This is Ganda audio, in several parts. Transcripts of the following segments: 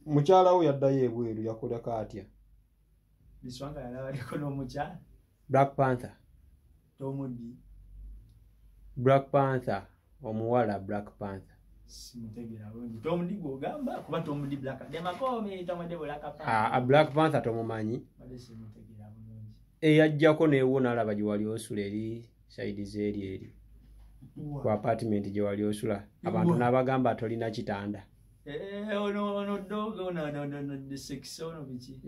mukyala we yaddayo ebweru yakola katya Biswanka yalabako n'omukyala Black Panther tomudi Black Panther omuwala Black Panther simutegera bongi tomudi gogamba kuba tomudi Black demakome tamade Black Panther a Black Panther tomumanyi bade simutegera bongi eyajjako neewona alaba gye wali osula eri side zeri ku apartment gye wali osula abantu n'abagamba atolina kitanda ono dogo no the sex ono bichi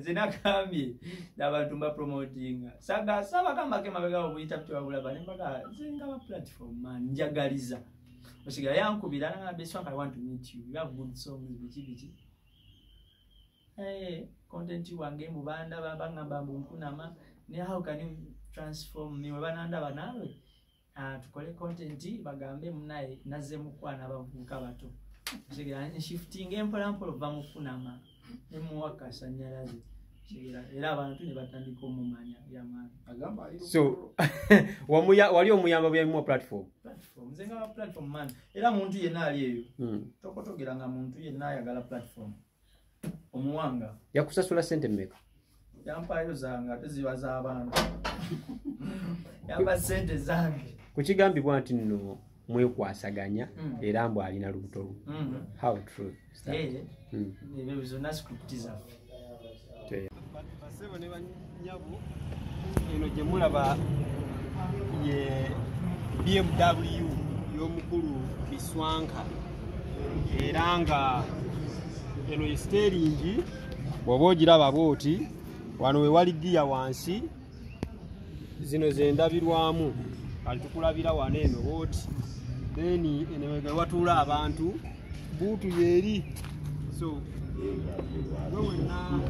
zinakambye n'abantu mba promotinga saba kamba ke mabega obuyita pyo wabulaba nembaka zinga ba platform man njagaliza osiga yankubira na Biswanka I want to meet you have good songs bichi content wange mu banda babangamba mbunkunama ne how can you transform me webananda banawe tukole content bagambe munaye naze mukwana bavuka bato osiga shifting empola mpola bamukunama emuwaka sanyalaze era abantu ne batandika omumanya yamani agamba so wali omuyamba bya platform nzenga platform man era muntu yenna ali eyo tokotogera nga muntu yenna ayagala platform omuwanga yakusasula sente mmeka yampayo zanga tezibaza abantu yamba sente zange kukigambibwa nti nno mwekwasaganya era mbu alina lubuto how true ebyo bizonna scriptiza basebo ne banyabu eno gye mulaba ye BMW y'omukulu Biswanka era nga eno ye steering bw'oba ogiraba bw'oti wano we wali giya wansi zino ze ndabirwamu kali tukulabira wano eno bw'oti then eno we watuula abantu buutu yeeri so wenna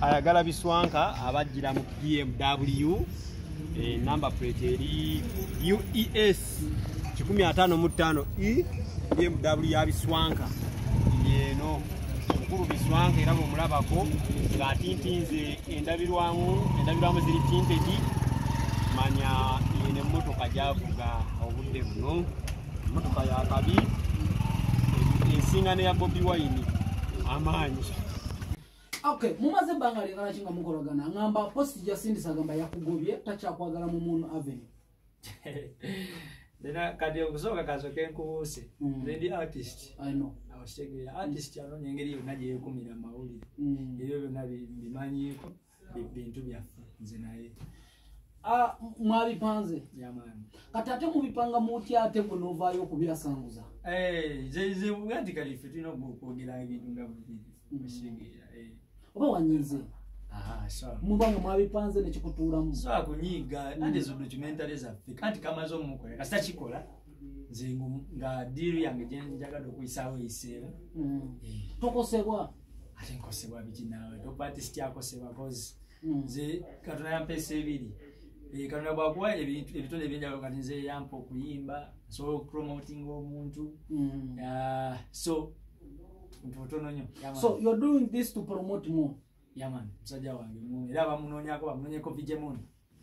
ayagala Biswanka abajjira mu BMW number plate eri UES 155E BMW ya Biswanka yeno mukulu Biswanka era bw'omulabako ng'atintinze endabirwamu ziri tinted manya yene emmotoka gy'avuga obudde buno emmotoka ya kabi ensingano ya Bobi Wine amaanyi. Okay, mumaze banga lingana chinga mukolagana ngamba post jasindisa gamba yakugobye tachakwagala mu Munu Avenue. Dena kadi okusoka kazoke nkubuse the artist I know I was checking the artist yano nyengeri yonaje yekumira mawuli ebyo byonna bimanyiko bintu byaffe nze naye mwabipanze yamani katate mubipanga muti ate kunovayo kubyasanguza ze ugatikali ife tulina okwogera ebintu nga buli bishingira oba wanyize so mubanga mwabipanze nekikutuulamu so akunyiga ande zo documentary zaffe kanti kamaze omukola kasita kikola nze nga deal yange gye njagala okuyisaawo eyiseera tokosebwa ate nkosebwa biki naawe topartist yakosebwa cause nze Katonda yampesa ebiri Katonda bwakuwa ebitonde ebyenjagala kati nze yampa okuyimba so promoting omuntu so ntotono nnyo so you're doing this to promote more yaman musajja wange mu era bamunonyeko vijemoni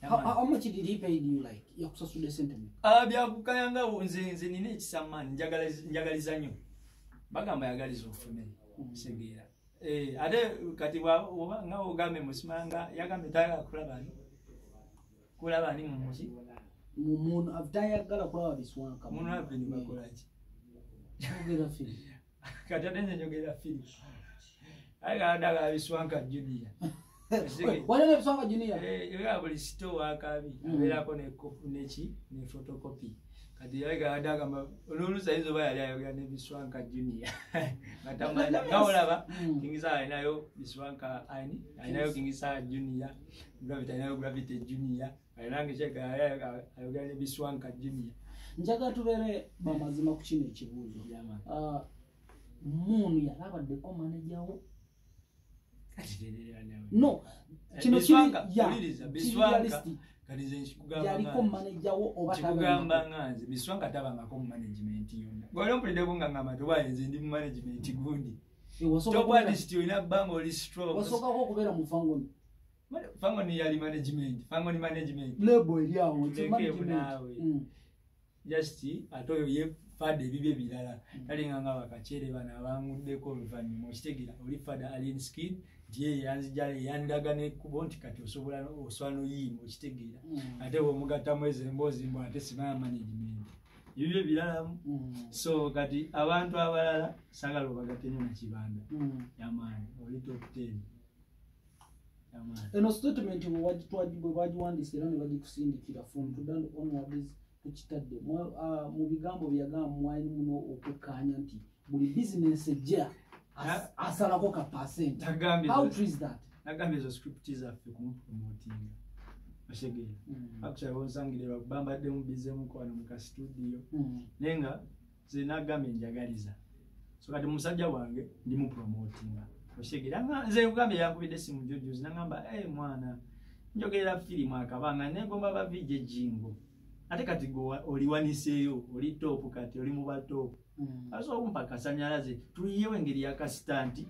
how much did he pay you like yakusasula sentiment byakukayanga nze nina ekisamani njagaliza nnyo bagamba yagaliza ofune segera ate kati oba nga ogambe musimanga yagambe tayagala kulaba ni mumuki mumuntu avutayagala kulaba Biswanka Munu Avenue bakolaki njogera fili kati ate nze njogera fili ayagala Biswanka Junior wale Biswanka Junior era buli store Akaabye abeerako ne photocopy kati ayagala olulusayizo bayali ayogera ne Biswanka Junior ngatamanya ngawolaba kingisa alinayo Biswanka alinayo kingisa Junior Gravity Junior ayinange cheka ayogera ne Biswanka Junior njaga tubere bamazima ku kino ekibuuzo Munu yalabaddeko manager wo no kino Biswanka kalize nkugamba yaliko manager wo oba kugamba nganze Biswanka tabangako mu management yonna gwali mpulidde kunga ngamba tobayenze ndi mu management gundi artist ina bango oli stroke wasoka ko kubera mu Fangoni Fangoni yali management label eri awo management just atoyo ye fada ebibye bilala talinga nga bakachere bana abanguddeko oluvannyuma okitegeera oli fada alien skin ndiye yanzijale yandagane kubonti kati osobola oswano yimbo okitegeera ate omugata mwezi embozi mbo ate simaya management ebibye bilala so kati abantu abalala sagala obagatenyo na kibanda yamani oli top 10 yamani eno statement bwe bagiwandise era ne bagikusindikira from Sudan onwards tukitadde mu bigambo byagamba mwali muno okukkaanya nti buli business ejja asalako ka percent. How true is that? Nagambe zo script zaffe kumupromotinga bashegera actually wonsangire bakubambadde mu bizemu kwa mu ka studio nenga zinagambe njagaliza so kati musajja wange ndi mu promotinga bashegera nze ugambe yakubide simu jojo zinangamba mwana njogera film akabanga negomba bavije jingo ate kati go oliwaniseyo oli top kati oli mu bato aso mpaka sanyalaze tuyiyewe ngeri yakastanti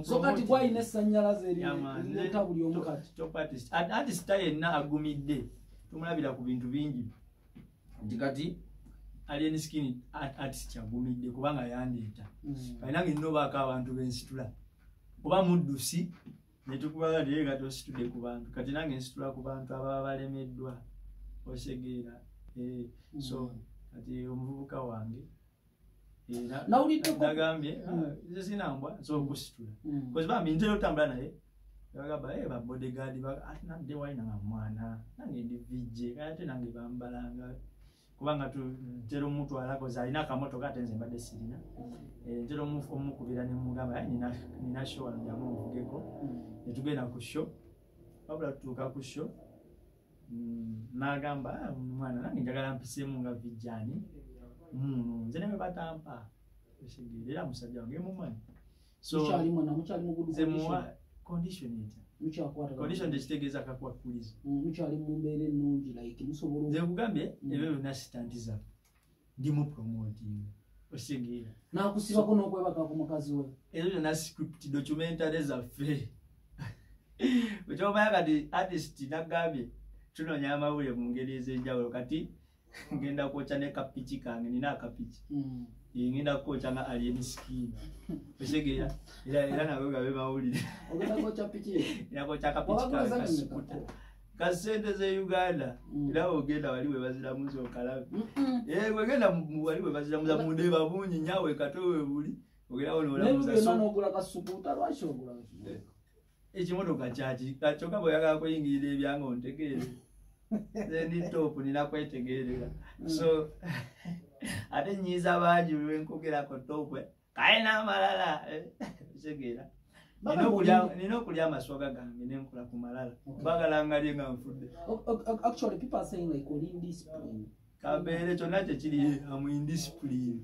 so kati kwa ine sanyalaze eri tabuli omukati top artist artist na agumidde tumulabira ku bintu bingi ndikati alien skin artist agumidde kubanga yandeeta kainange nnoba aka abantu bensitula kuba muddusi netukubala lyega tositude ku bantu kati nange nsitula ku bantu ababa balemeddwa osegeera so ati omuvubuka wange nagambye nze sinambwa so okusitula because bambi ntera otambula naye bagamba ba bodyguard nadde walina nga mwana nange ndi vijje ate nange bambalanga kubanga ntera omutwalako zalina akamotoka ate nze mbadde sirina ntera omukubira ne mugamba nina show wano jamu omuvugeko netugenda ku show wabula tutuuka ku show nagamba mwana nange njagala mpiseemu nga vijjani nze newe batampa era musajja wange mumanyi so nze muwa condition condition tekitegeeza kakwakuliza nze nkugambye ebyo byonna sitanti zaffe ndimu promoting osegeera nakusibako n'okwebaka ku mukazi we ezo byonna script documentary zaffe ekyomanya kati artist nagambye tunoonya amawulire mu ngeri ez'enjawulo kati ngenda kwokya ne kapiki kange nina akapiki ngenda kwokya nga alien skin osegeera era nawe gabe mawulire kwokya kapiki kange kasente ze Uganda era ogenda wali we baziramu zokalabe wegenda wali we baziramu mundeba bungi nyawe katowe buli ogera onogula kasuputa lwaki ogula ekimotoka kyaki kakyokka bweyagala kuyingirira ebyange ontegeere ni top nina kwetegerera so ate nyiza bangi lwenkogerako top kaina amalala segera nina okulya amaswaga gange nenkola ku malala bagala ngalye nga nfudde actually people are saying like all indiscipline kabeere kyonna kyekiri amu indiscipline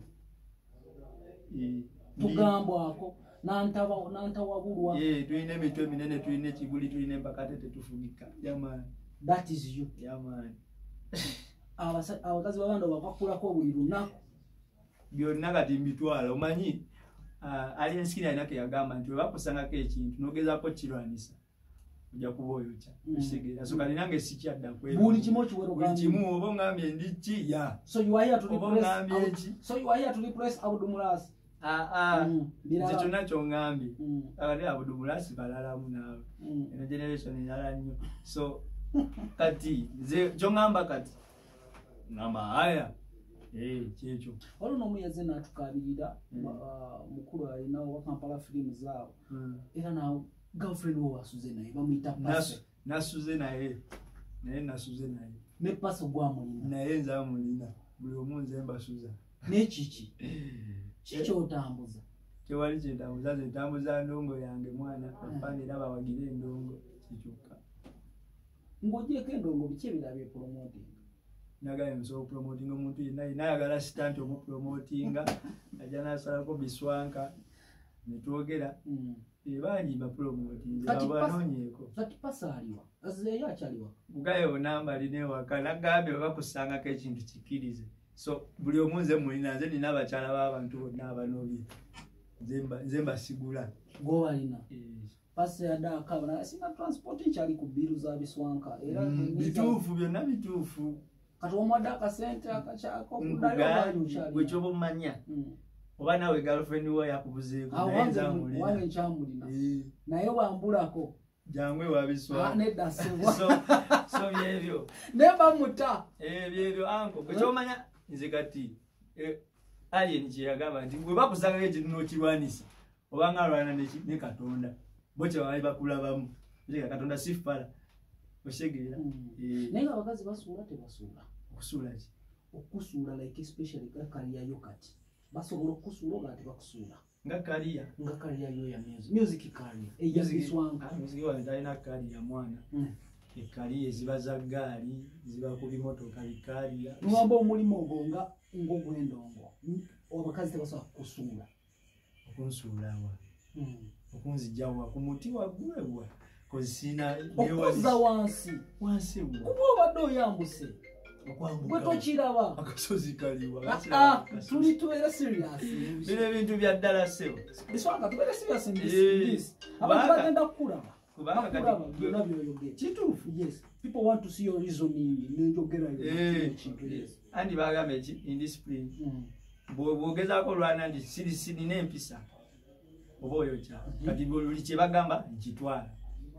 tugambwako nantawabulwa tulina emitwe minene tulina ekiguli tulina empakate tetufugika yamaani that is you yamaani abakazi babanda bakakulako buli lunaku byonna kati mbitwala omanyi alien skin alina keyagamba nti webakusangako ekintu nogezaako kirwanisa ojja kuba oyokya ekitegeera so kati nange sikyaddakwe buli kimu okiweruka kimu oba ongambye ndi ya so you are here to replace Abdumulas nze kyonna kyongambye akati Abdumulas balalamu naawe eno generation endala nnyo so kati nze kyongamba kati ngamba aya kyekyo waliwo n'omuyeze n'atukabirira mukulu alina wa Kampala film zaawo era nawe girlfriend wo wasuze naye bamuyita Paso nasuze naye ne Paso gwamulina naye nze amulina buli omu nze mbasuza nekiki kikyotambuza tewali kyentambuza nze ntambuza ndongo yange mwana afanira bawagire endongo kikyokka ng'ogyeko endongo biki ebirabye promoting nagaye nsobola promoting omuntu yenna nayagala sitanti omupromotinga ajja nasalako Biswanka netwogera bangi bapromoting babanoonyeeko kati Pasa aliwa azeeyo akyaliwa bugaye onamba alina ewaka nagambye bakusangako ekintu kikirize so buli omu nze mulina nze nina abakyala b'abantu bonna abanobye nze mbasigula gobalina Pasa yaddaakabona asinga transport nkyali ku biru za Biswanka era bituufu byonna bituufu kati omwadde akasente akakyako bwekyoba omumanya oba nawe girlfriend wo yakubuzeeko wange nkyamulina naye wambulako jangwe wabiswa nedda so byebyo neba muta byebyo anko bwekyomanya nze kati alien kyeyagamba nti bwe bakusagayo ekintu n'okirwanisa obanga alwana ne Katonda bo kyebaali bakulabamu Katonda sifala oshegerera naye abakazi basuula tebasuula okusuula ki okusuula like especially kaliya yo kati basobola okusuula oba tebakusuula nga kaliya yo ya music kaliya eya Biswanka music wa ndalina kaliya mwana ekaliya ziba za gaali ziba ku bimotoka bikaliya nwamba omulimu ogwo nga ng'ogwendongo abakazi tebasobola kusuula okunsuulawa okunzijawa ku muti waggulebwa kozina okuza wansi kuba obadde oyambuse gwe tokiraba akasozi kaliwa tuli tubeera serious bino ebintu bya ddala sebo Biswanka tubeera serious in this abantu bagenda kukulaba byonna byoyogera kituufu yes people want to see your reasoning nenjogera ekintu andi bagamba indiscipline bw'ogezaako olwana nti sirina empisa oba oyokya kati buli kye bagamba nkitwala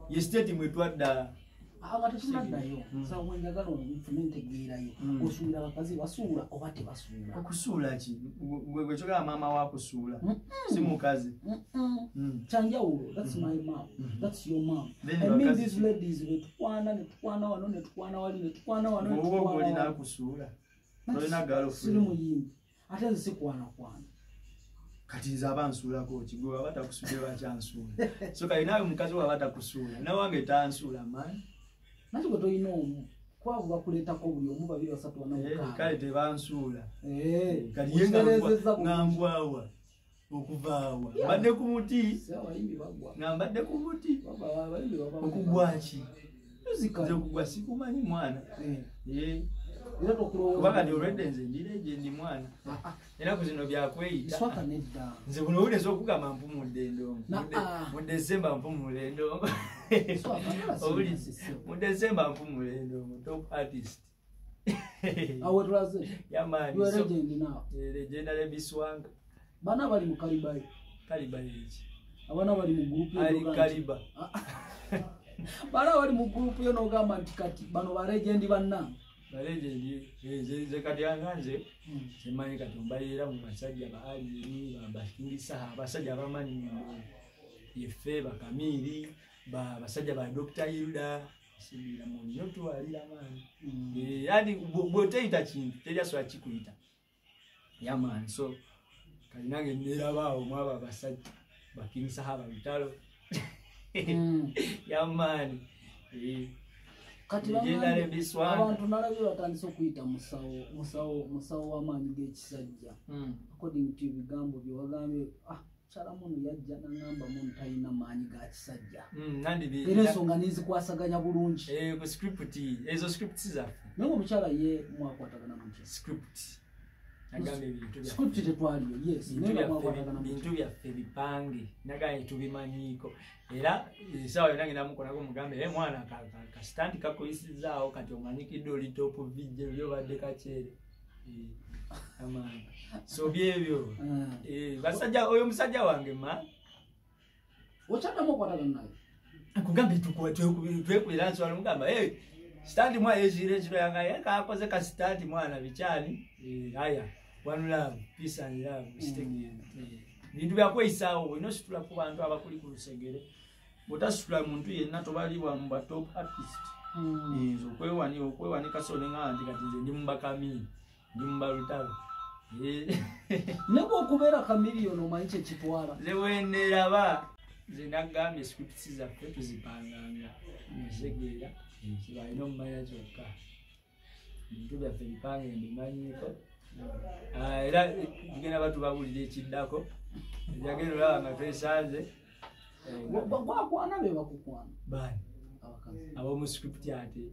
ye state mwetwadda abatetunaddayo sawenjagala omufune ntegeerayo osuulira abakazi basuula oba tebasuula okusuula ki bwekyogera maama wakusuula si mukazi kyanjawulo that's my mom that's your mom I mean these ladies netukwana wano netukwana wali netukwana wano oba olina akusuula olina siri muyimbi ate nze sikwana kati nze abansuulako kigwe aba takusuule bakyansuula so kali naawe mukazi waba takusuula nawange tansuula mani nati gwe tolina omu kwavu bakuleetako buli omu 2 3 4 kale tebansuula kati ye ngangwawa okuvaawa mbadde ku muti nga mbadde ku muti okugwaki nze okugwa sikumanyi mwana kuba kati olwedde nze ndi legendi mwana era ku zino byakweyita nze buno owuleza okugamba mpumudde endongo mu December mpumula endongo mu December mpumula endongo top artist legendary Biswanka bana bali mu kalibayo eki abana bali mu group ali kaliba bana bali mu group yo n'ogamba nti kati bano ba legend banna ze kati anganze semanyi kati mbalira mu basajja ba aliyeni babakingisa abasajja abamanyi yefe bakamiri basajja ba Dr. Hilda sibira mu nyoto alira mani yani bwoteyita kintu teryasobola kikuyita yaman so kali nange nerabaawo mwaba abasajja bakingisa aba bitalo yamani kati abantu nalabye batandise okuyita musawo w'amaanyi g'ekisajja according to ebigambo bye wagambye kyala muno yajja nangamba muno talina maanyi ga kisajja era ensonga nezikwasaganya bulungi ezo scripts zaffe naye omukyala ye mwakwatagana muki script tetwaliyo yes naye mwakwatagana muki bintu byaffe bipange nagaye tubimanyiiko era sawa yonange namukolako mugambe mwana kasitandi kakuyisizaawo kati omanyikidde oli top vijje byobadde kakyere so byebyo basajja oyo musajja wange ma okyaddamu okwatagana naye akugambe twekubira nswala mugamba sitandi mwa ezire ekiro yangaye kakoze ka sitandi mwana bikyali aya one love peace and love bintu byakweyisaawo olina ositula ku bantu abakuli ku lusegere botasitula muntu yenna tobalibwa mu batop artist okwewanika so nengaa nti kati nze ndi mubakamini ndi mubalutalo nebwe okubeera kamiliyoni omanyi kyekitwala nze bweneraba nze nagambye scripts zaffe tuzipanganga nsegeera kibalina omumanya kyokka bintu byaffe bipange mbimanyiiko era tugenda batubabulira ekiddako ebyagenda olaba nga twesanze gwakwana be bakukwana bani ab'omu script ate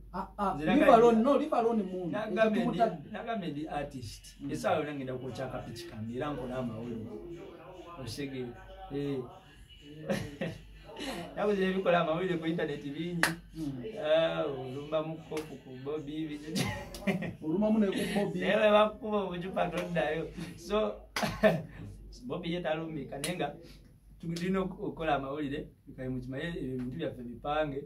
nagambe ndi artist esaawa yona ngenda kwokya akapiki kange era nkola amawulire osegeera Yabuze ebikola amawulire ku internet bingi. Olumba mukofu ku Bobby bije. Oluma mune ku Bobby. Ewe bakuba bujupa tondayo. So Bobby yetalumika nenga tulina okukola amawulire bikayi mu kimaye ebintu byaffe bipange.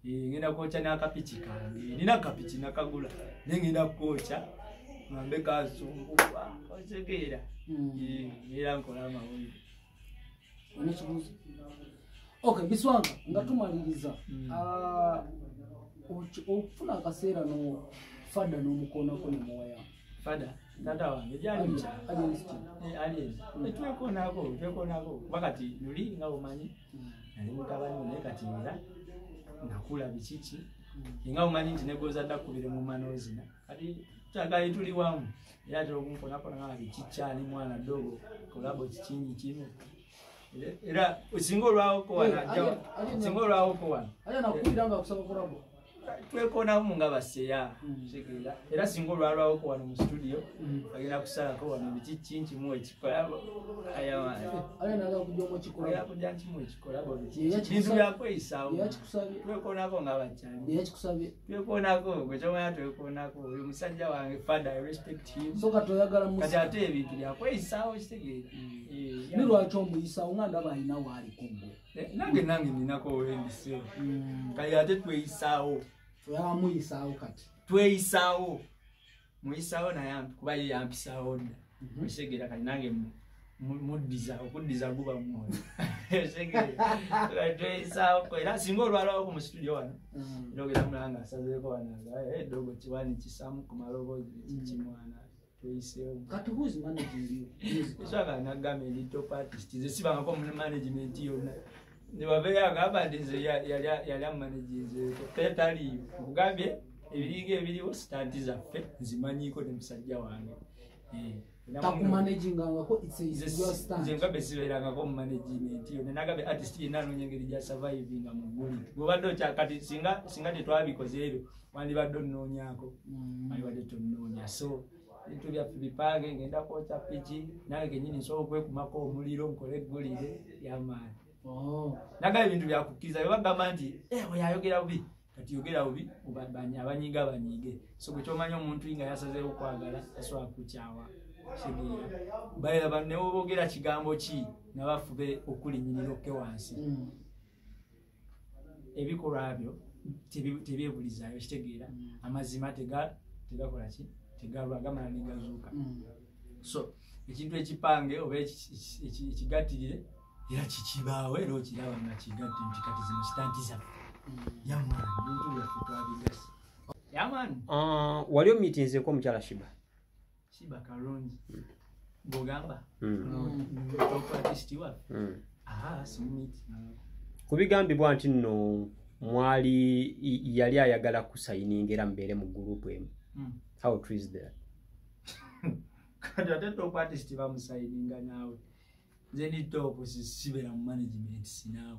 Ngenda kocha n'akapichi kange. Nina akapichi nakagula. Ngenda kocha ngambe kasungubwa. Osekeera. Era nkola amawulire. Okay, Biswanka nga tumaliriza ofuna akaseera no fada n'omukono ko ne moya fada tata wange jali mcha ali twekonako wakati nuli nga omanyi ali mutabani ne kati era nakula bichichi nga omanyi nti negoza dakubire mu manozina kati tagali tuli wamu era tokunkonako nga bichichani mwana dogo kolabo kichinyi kino era usingolwawo ko wana singolwawo ko wana aya nakuiranga kusaba kolabo twekona mu nga baseya shekera era singolwawo ko wana mu studio agenda kusala ko wana bichichinchi mu ekikolabo aya naga kujomo kikolabo ya kujanchi mu ekikolabo bichichinchi yako isawo twekona ko nga bachani yakikusabye twekona ko gwechoma twekona ko uyu musajja wange father I respect him so katoyagala mu kati ate ebintu byako isawo kitegera nirwacho muyisa unganda bayina wali kumbo nange ninako wendise kali ate tweisawo ya muyisawo kati tweisawo muyisawo na yampi kuba yampisawo nda mshegera kali nange mudiza okudiza guba mmoja shegera tweisawo ko era singolwalawo ku studio wana ndogera mulanga asazeko wana dogo chiwani chisamu kumalobo chimwana kati who's managing you? Saka nagame little artist. Zesiba ngako mu management yona. Nibabeya ngabadize ya managers. Tetali kugambye ebirige ebiri stand zaffe zimanyiko ne musajja wange. Taku managing ngako it's your stand. Zengabe sibera ngako mu management yona nagabe artist yenano nyengeri ja surviving amuguli. Gobado kyakati singa tetwabikoze ebyo wandi baddo nnonyako. Mali badde tonnonya. So into bya bipange ngenda kocha pichi nange kenyini so kwekumako omuliro nkole golire yamani naga ebintu bya kukiza bagamba nti oyayogera bubi kati yogera bubi ubabanya abanyiga banyige so kuchomanya omuntu inga yasaze okwagala aswa kuchawa shigera bayira banne obogera kigambo ki nabafube okulinyiriro ke wansi ebikolwa byo tebyebulizayo kitegeera amazima tegakola ki tigalwa gama nigazuka so ekintu ekipange oba ekigatirire era kikibawe ero kiraba nga kigatti ntikati zino stantiza yaman bintu byafutwa bigasi yaman waliyo meetings ko mukyala Shiba kalonji bogamba artist wa simiti kubigambibwa nti nno mwali yali ayagala kusayiningera mbere mu group emu how true is that? Kada top artist ba musaininga nawe. Zeni top sibera mu management sinawe.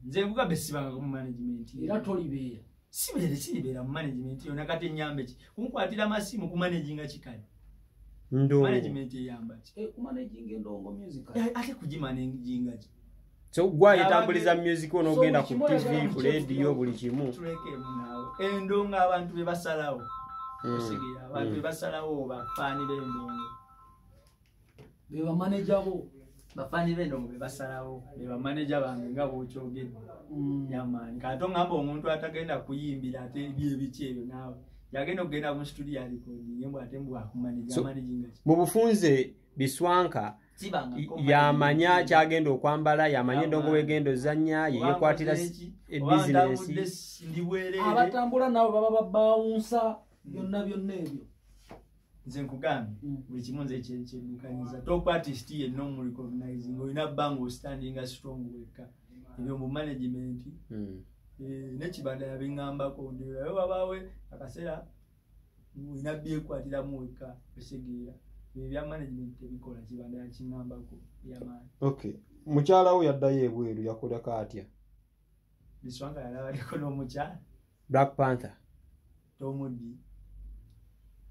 Nze buga besibanga mu management. Era tolibeera. Sibera mu management yona kati nyambe ki. Kunkwatira masimu ku managinga kikali. Ndo management yamba ki. Ku managing ndongo music. Ate kujimanaginga ki. So gwa itambuliza music ono ogenda ku TV ku radio buli kimu. Tuleke munawe. Endonga abantu be basalawo. Sigira abantu basalawo bafani b'endongo beba manager bo bafani b'endongo be basalawo beba manager bange nga bokyogedde yamani kato ngamba omuntu atagenda kuyimbira ate ebice ebyo nawe yagenda okugenda mu studio ya recording yembo ate mbu akumanager managing mu bufunze Biswanka yamanya kyagenda okwambala yamanya endongo wegendo zanya yekwatira business abatambula nabo baba babounsa byonna ebyo nze nkugambye buli kimu nze ekyedukanyiza top artist ye no mu recognizing oyina bango standing as strong weka ebyo mu management nekibanda yabingambako ndiyo babawe akaseera oyina byekwatira mu weka bisegeera ebya management ebikola kibanda yakingambako yamaani okay mukyala we yaddayo ebweru yakoleka atya Biswanka yalabaliko n'omukyala Black Panther tomudi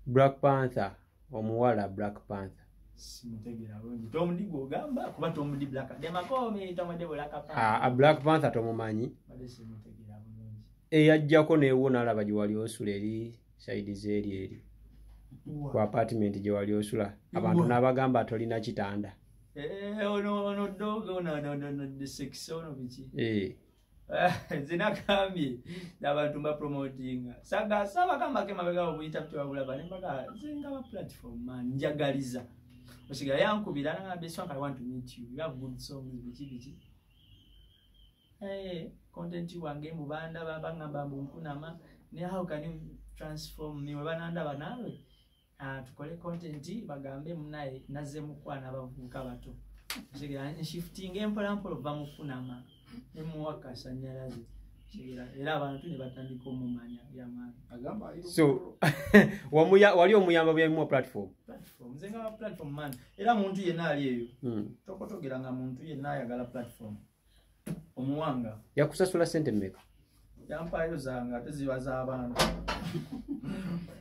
Black Panther omuwala Black Panther simutegera bulungi Tomundi gwogamba kuba Tomundi Black Demakomi Tomundi Black Panther a Black Panther tomumanyi bade simutegera bulungi eyajjako neewo n'alaba gye wali osula eri side zeri eri ku apartment gye wali osula abantu n'abagamba atolina kitanda ono dogo no the sex ono biki zinakambye abantu mba promotinga saga saba kama ke mabega obuyita bitwabula bane mpaka zinga ba platform man njagaliza osiga yankubira na Biswanka I want to meet you have good songs biki content wange mu banda babangamba mbunkunama ne how can you transform me webananda banawe tukole content bagambe munaye naze mukwana abavuka bato osiga shifting empola bamukunama emuwaka sanyalazi era abantu ne batandika omumanya yamani agamba so wali omuyamba bya platform nzenga platform man era muntu yenna ali eyo tokotogera nga muntu yenna ayagala platform omuwanga yakusasula sente mmeka yampayo zanga teziba z'abantu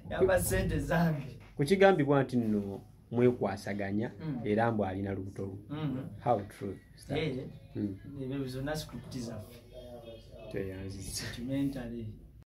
yamba sente zange kukigambibwa nti nno mwekwasaganya era mbu alina lubuto how true ebyo byonna script zaffe teyanziza documentary